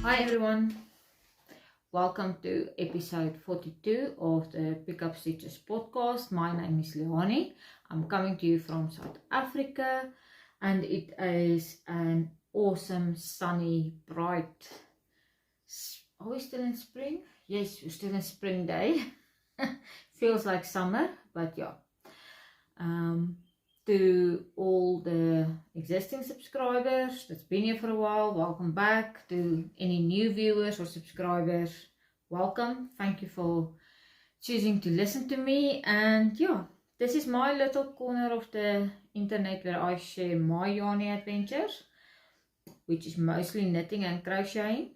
Hi everyone, welcome to episode 42 of the Pick Up Stitches podcast. My name is Leonie. I'm coming to you from South Africa and it is an awesome, sunny, bright, are we still in spring? Yes, we're still in spring day. Feels like summer, but yeah. To all the existing subscribers that's been here for a while, welcome back. To any new viewers or subscribers, welcome. Thank you for choosing to listen to me. And yeah, this is my little corner of the internet where I share my yarny adventures, which is mostly knitting and crocheting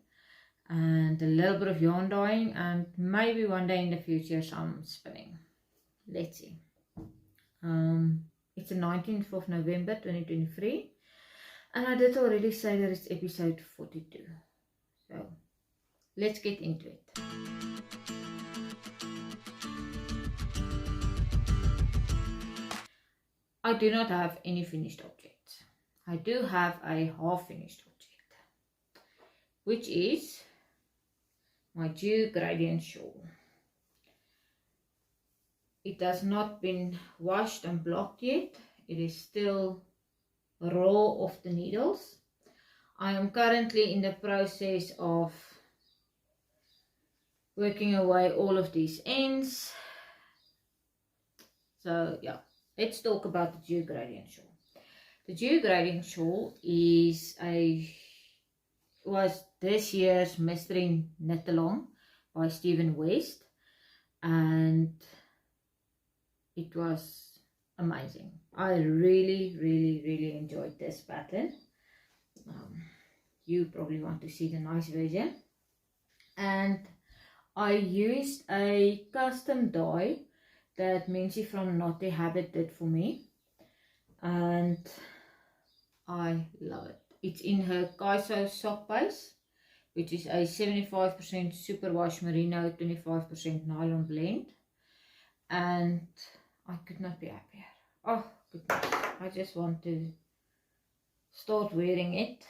and a little bit of yarn dyeing, and maybe one day in the future some spinning. Let's see. It's the 19th of November 2023 and I did already say that it's episode 42. So let's get into it. I do not have any finished objects. I do have a half finished object, which is my Geogradient shawl. It has not been washed and blocked yet. It is still raw of the needles. I am currently in the process of working away all of these ends. So yeah, let's talk about the Geogradient shawl. The Geogradient shawl was this year's Mystery Knit Along by Stephen West, and it was amazing. I really enjoyed this pattern. You probably want to see the nice version. And I used a custom die that Mincy from Knotty Habit did for me. And I love it. It's in her Kaiso sock base, which is a 75% superwash merino, 25% nylon blend. And I could not be happier. Oh goodness, I just want to start wearing it.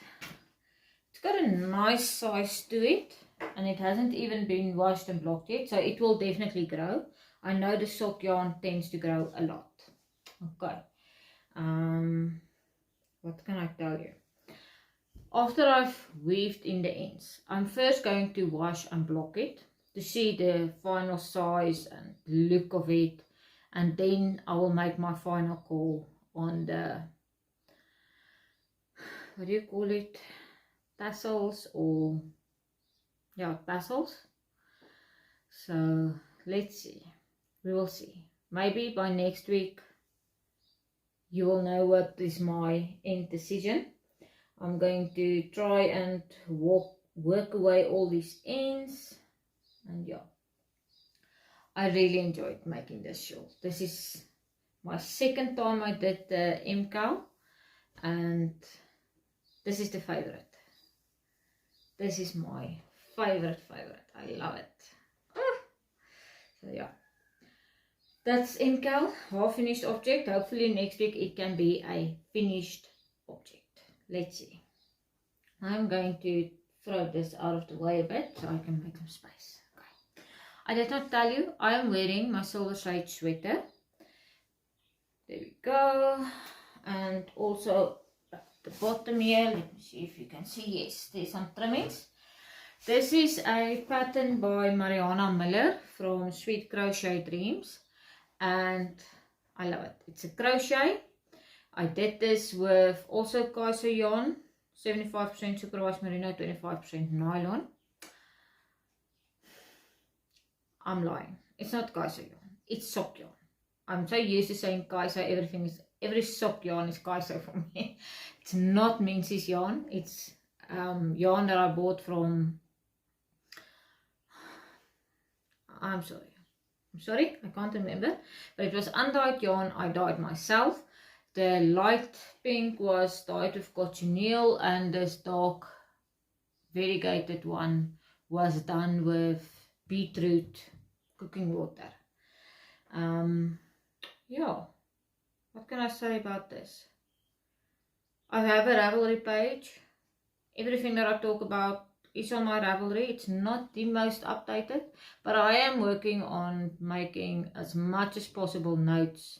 It's got a nice size to it and it hasn't even been washed and blocked yet, so it will definitely grow. I know the sock yarn tends to grow a lot. Okay, what can I tell you? After I've weaved in the ends, I'm first going to wash and block it to see the final size and look of it. And then I will make my final call on the, what do you call it, tassels, or yeah, tassels. So let's see, we will see. Maybe by next week you will know what is my end decision. I'm going to try and work away all these ends, and yeah, I really enjoyed making this shawl. This is my second time I did the MCAL, and this is the favorite. This is my favorite. I love it. So yeah, that's MCAL, half finished object. Hopefully next week it can be a finished object. Let's see. I'm going to throw this out of the way a bit so I can make some space. I did not tell you, I am wearing my silver shade sweater. There we go. And also at the bottom here, let me see if you can see, yes, there's some trimmings. This is a pattern by Mariana Muller from Sweet Crochet Dreams. And I love it. It's a crochet. I did this with also Kaiso yarn, 75% superwash merino, 25% nylon. I'm lying. It's not Kaiso yarn. It's sock yarn. I'm so used to saying Kaiso. Every sock yarn is Kaiso for me. It's not Mincy's yarn. It's yarn that I bought from. I'm sorry. I can't remember. But it was undyed yarn. I dyed myself. The light pink was dyed with cochineal, and this dark variegated one was done with beetroot cooking water. Yeah, what can I say about this? I have a Ravelry page. Everything that I talk about is on my Ravelry. It's not the most updated, but I am working on making as much as possible notes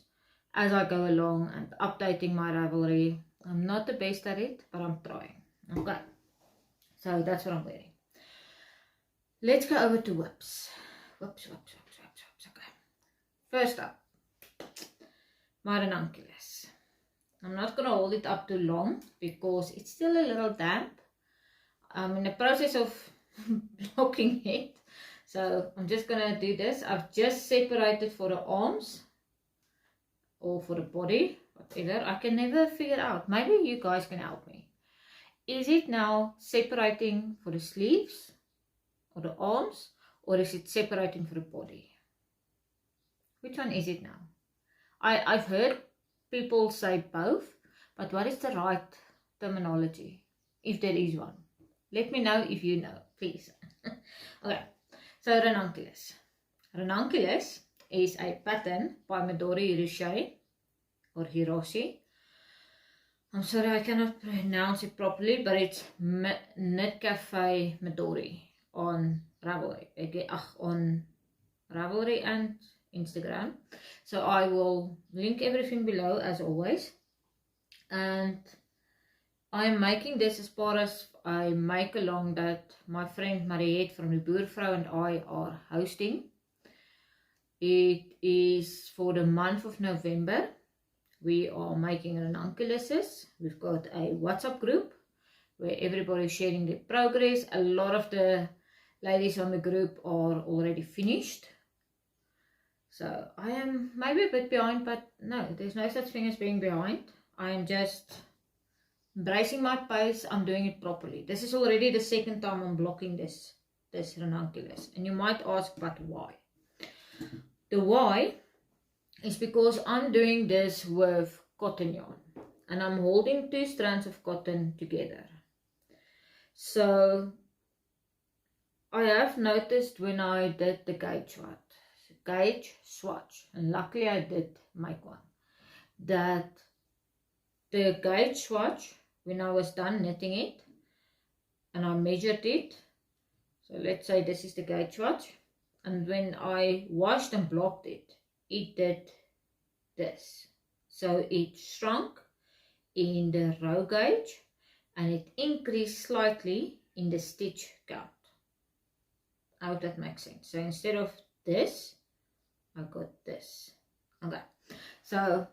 as I go along and updating my Ravelry. I'm not the best at it, but I'm trying. Okay, so that's what I'm wearing. Let's go over to whips. Whips. Okay. First up, my Ranunculus. I'm not going to hold it up too long because it's still a little damp. I'm in the process of blocking it. So I'm just going to do this. I've just separated for the arms or for the body, whatever. I can never figure out. Maybe you guys can help me. Is it now separating for the sleeves or the arms, or is it separating for the body? Which one is it now? I've heard people say both, but what is the right terminology, if there is one? Let me know if you know, please. Okay, so Ranunculus. Ranunculus is a pattern by Midori Hirose or Hirose. I'm sorry, I cannot pronounce it properly, but it's Knit Cafe Midori on Ravelry. On Ravelry and Instagram. So I will link everything below as always. And I'm making this as part as I make along that my friend Mariette from Die Boervrou and I are hosting. It is for the month of November. We are making ranunculuses. We've got a WhatsApp group where everybody is sharing their progress. A lot of the ladies on the group are already finished. So I am maybe a bit behind, but no, there's no such thing as being behind. I am just embracing my pace. I'm doing it properly. This is already the second time I'm blocking this ranunculus. And you might ask, but why? The why is because I'm doing this with cotton yarn. And I'm holding 2 strands of cotton together. So I have noticed when I did the gauge swatch, and luckily I did make one, that the gauge swatch, when I was done knitting it and I measured it, so let's say this is the gauge swatch, and when I washed and blocked it, it did this. So it shrunk in the row gauge and it increased slightly in the stitch count. I hope that makes sense. So instead of this, I got this. Okay, so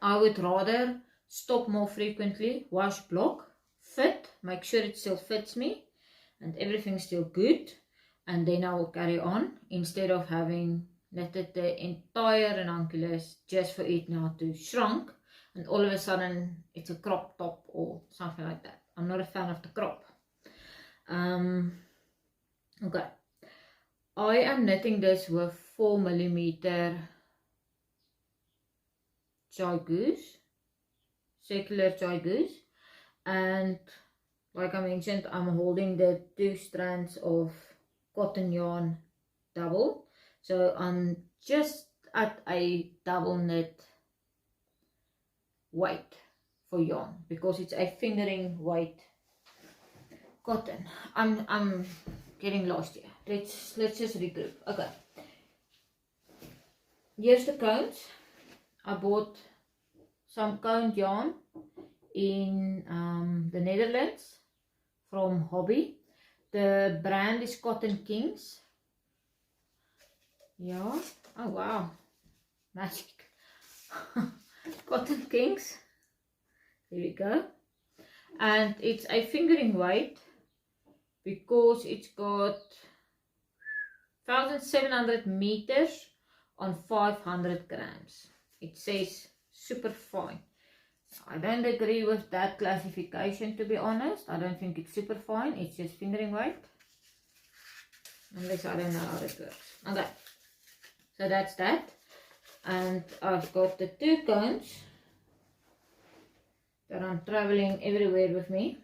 I would rather stop more frequently, wash, block, fit, make sure it still fits me and everything's still good, and then I will carry on instead of having knitted the entire ranunculus just for it now to shrunk and all of a sudden it's a crop top or something like that. I'm not a fan of the crop. Okay, I am knitting this with 4mm Chai Goose, circular Chai Goose, and like I mentioned, I'm holding the 2 strands of cotton yarn double, so I'm just at a double knit weight for yarn because it's a fingering weight cotton. I'm getting lost here. Let's just regroup. Okay, here's the cones. I bought some coned yarn in the Netherlands from Hobby. The brand is Cotton Kings. Yeah. Oh wow, magic. Cotton Kings. There we go. And it's a fingering weight because it's got 1700 meters on 500 grams. It says super fine. I don't agree with that classification, to be honest. I don't think it's super fine. It's just fingering weight. Unless I don't know how it works. Okay. So that's that. And I've got the 2 cones that I'm traveling everywhere with me.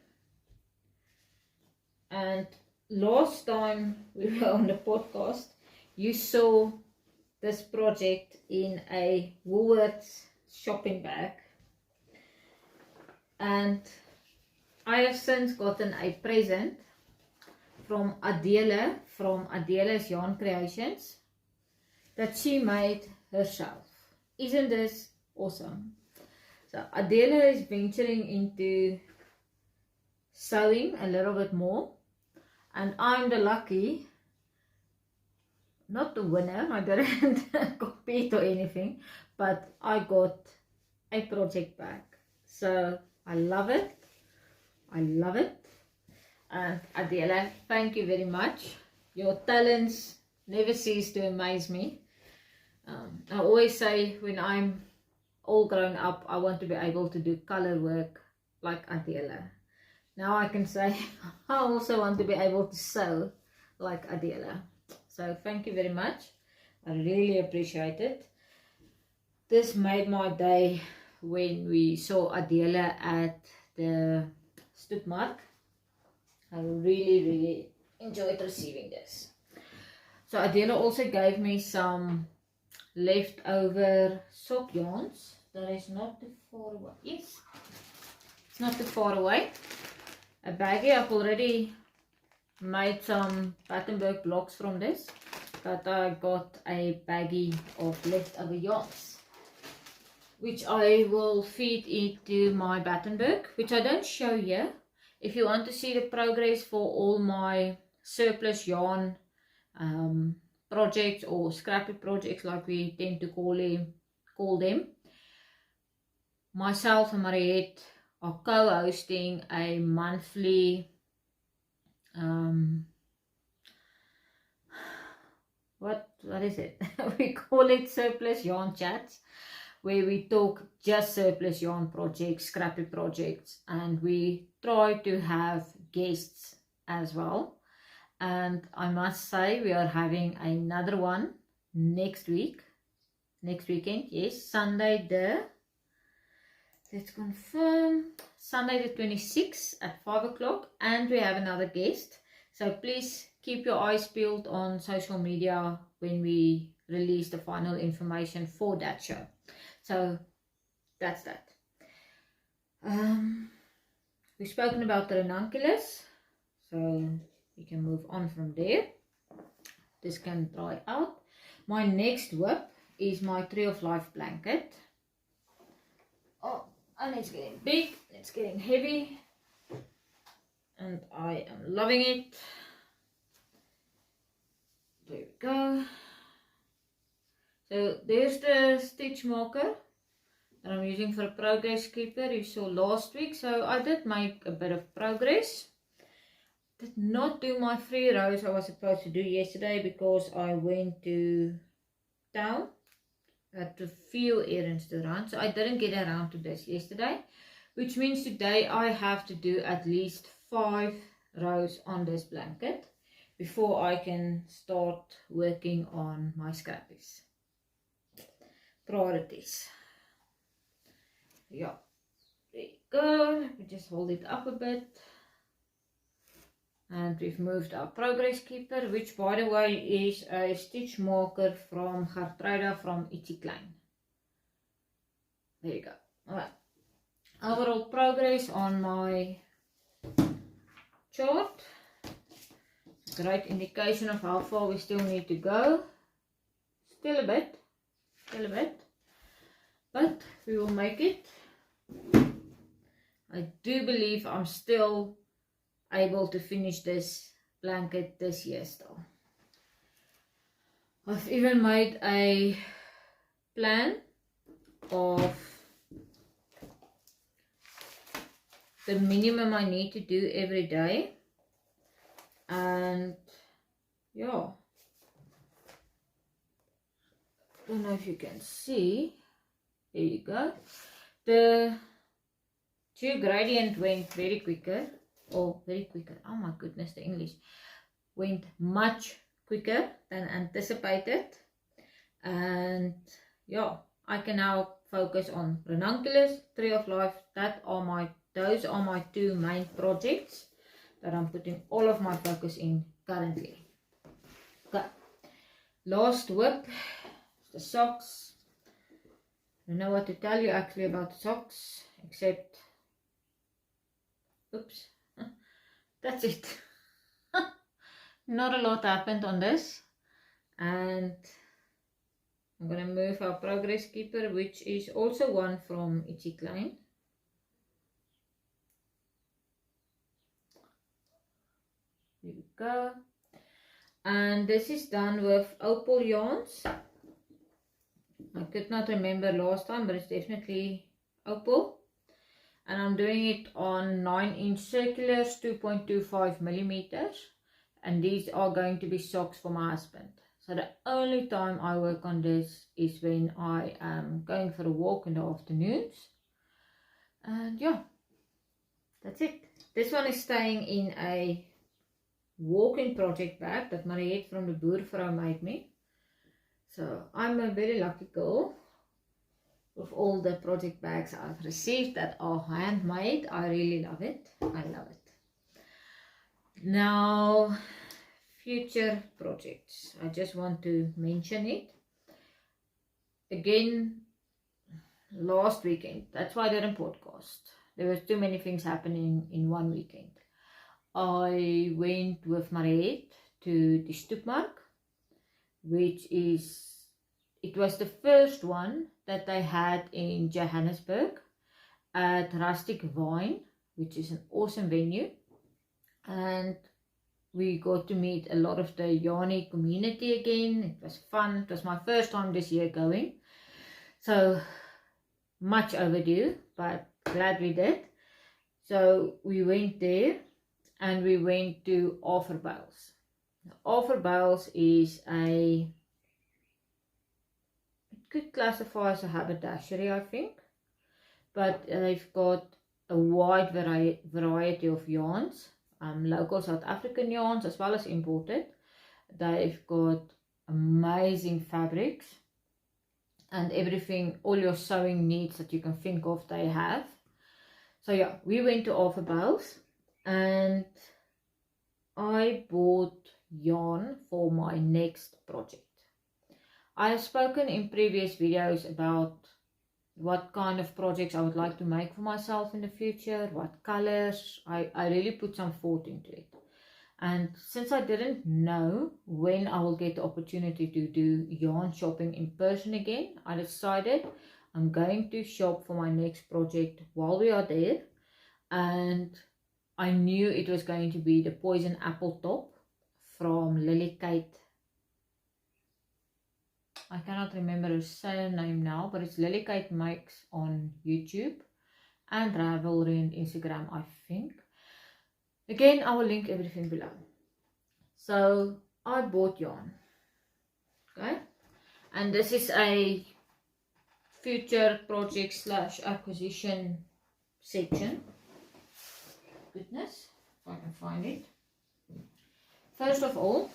And last time we were on the podcast, you saw this project in a Woolworths shopping bag. And I have since gotten a present from Adele from Adele's Yarn Creations that she made herself. Isn't this awesome? So Adele is venturing into sewing a little bit more, and I'm the lucky, not the winner, I didn't compete or anything, but I got a project back. So I love it. I love it. And Adele, thank you very much. Your talents never cease to amaze me. I always say when I'm all grown up, I want to be able to do color work like Adele. Now I can say I also want to be able to sew like Adele. So thank you very much. I really appreciate it. This made my day when we saw Adele at the Stoetmark. I really enjoyed receiving this. So Adele also gave me some leftover sock yarns. That is not too far away. Yes, it's not too far away. A baggie. I've already made some Battenberg blocks from this, but I got a baggie of leftover yarns, which I will feed into my Battenberg, which I don't show here. If you want to see the progress for all my surplus yarn projects or scrappy projects, like we tend to call them, myself and Mariette are co-hosting a monthly what is it? We call it surplus yarn chats, where we talk just surplus yarn projects, scrappy projects, and we try to have guests as well. And I must say we are having another one next weekend, yes, Sunday the, let's confirm, Sunday the 26th at 5 o'clock, and we have another guest. So please keep your eyes peeled on social media when we release the final information for that show. So that's that. We've spoken about the Ranunculus, so we can move on from there. This can dry out. My next whip is my Tree of Life blanket. Oh, and it's getting big, it's getting heavy, and I am loving it. There we go. So there's the stitch marker that I'm using for a progress keeper you saw last week. So I did make a bit of progress. Did not do my 3 rows I was supposed to do yesterday because I went to town. Had a few errands to run, so I didn't get around to this yesterday, which means today I have to do at least 5 rows on this blanket before I can start working on my scrappies. Priorities. Yeah, there you go. Let me just hold it up a bit. And we've moved our progress keeper, which by the way is a stitch marker from Gertruida from Ietsie Klein. There you go. Alright. Overall progress on my chart. Great indication of how far we still need to go. Still a bit. But we will make it. I do believe I'm still able to finish this blanket this year still. I've even made a plan of the minimum I need to do every day, and yeah, I don't know if you can see, there you go, the Geogradient went very quicker. Oh my goodness, the English went much quicker than anticipated, and yeah, I can now focus on Ranunculus, Tree of Life. Those are my 2 main projects that I'm putting all of my focus in currently. Okay, last whip, the socks. I don't know what to tell you actually about the socks, except, oops, that's it. not a lot happened on this, and I'm going to move our progress keeper, which is also one from Ietsie Klein. Here we go. And this is done with opal yarns. I could not remember last time, but it's definitely opal. And I'm doing it on 9-inch circulars, 2.25 millimeters. And these are going to be socks for my husband. So the only time I work on this is when I am going for a walk in the afternoons. And yeah, that's it. This one is staying in a walking project bag that Mariette from the Boervrou made me. So I'm a very lucky girl with all the project bags I've received that are handmade. I really love it. I love it. Now, future projects. I just want to mention it. Again, last weekend. That's why I didn't podcast. There was too many things happening in one weekend. I went with Mariette to the Stoepmark, which is, it was the first one that they had in Johannesburg at Rustic Vine, which is an awesome venue. And we got to meet a lot of the yarny community again. It was fun. It was my first time this year going. So much overdue, but glad we did. So we went there. And we went to Bales. Bales is it could classify as a haberdashery, I think. But they've got a wide variety of yarns. Local South African yarns as well as imported. They've got amazing fabrics. And everything, all your sewing needs that you can think of, they have. So yeah, we went to Bales. And I bought yarn for my next project. I have spoken in previous videos about what kind of projects I would like to make for myself in the future, what colors. I really put some thought into it. And since I didn't know when I will get the opportunity to do yarn shopping in person again, I decided I'm going to shop for my next project while we are there. And I knew it was going to be the Poison Apple Top from Lily Kate. I cannot remember her surname now, but it's Lily Kate Makes on YouTube and Ravelry and Instagram, I think. Again, I will link everything below. So I bought yarn. Okay. And this is a future project / acquisition section. Goodness, if I can find it. First of all,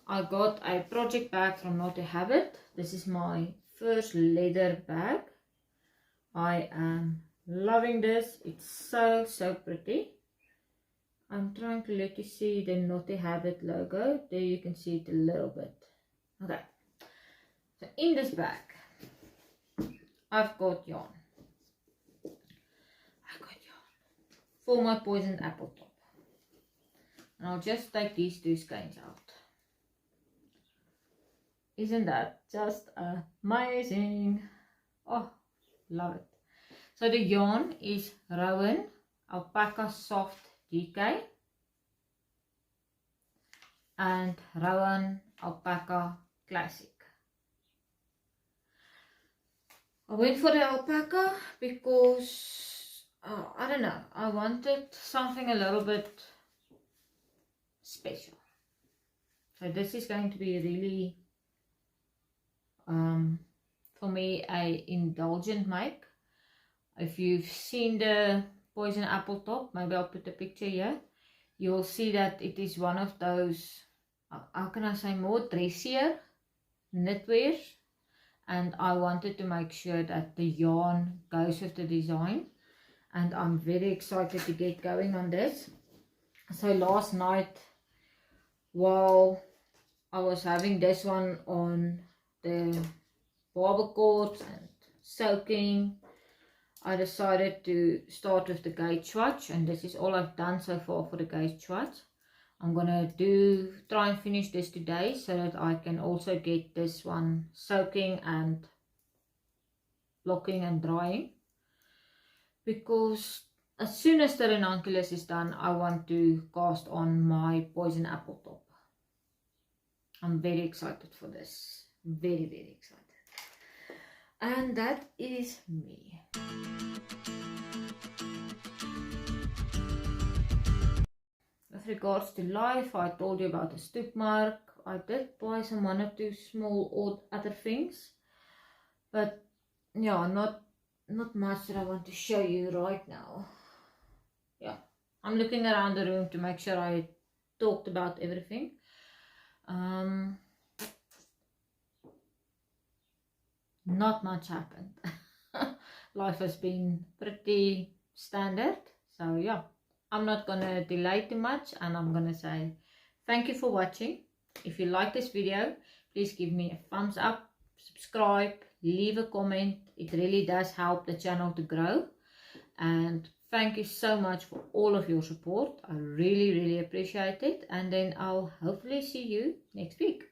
I got a project bag from Knotty Habit. This is my first leather bag. I am loving this. It's so pretty. I'm trying to let you see the Knotty Habit logo. There you can see it a little bit. Okay, so in this bag I've got yarn. For my Poison Apple Top. And I'll just take these two skeins out. Isn't that just amazing? Oh, love it. So the yarn is Rowan Alpaca Soft DK and Rowan Alpaca Classic. I went for the alpaca because I don't know, I wanted something a little bit special. So this is going to be really, for me, a indulgent make. If you've seen the Poison Apple Top, maybe I'll put a picture here, you'll see that it is one of those, how can I say, more dressier knitwears. And I wanted to make sure that the yarn goes with the design. And I'm very excited to get going on this. So last night, while I was having this one on the barber cords and soaking, I decided to start with the gauge swatch. And this is all I've done so far for the gauge swatch. I'm gonna try and finish this today so that I can also get this one soaking and locking and drying, because as soon as the ranunculus is done, I want to cast on my poison apple top. I'm very excited for this, very, very excited. And that is me. With regards to life, I told you about the stoop mark. I did buy some 1 or 2 small other things, but yeah, not much that I want to show you right now. Yeah, I'm looking around the room to make sure I talked about everything. Not much happened. Life has been pretty standard, so yeah, I'm not gonna delay too much, and I'm gonna say thank you for watching. If you like this video, please give me a thumbs up, subscribe, leave a comment. It really does help the channel to grow, and thank you so much for all of your support. I really, really appreciate it, and then I'll hopefully see you next week.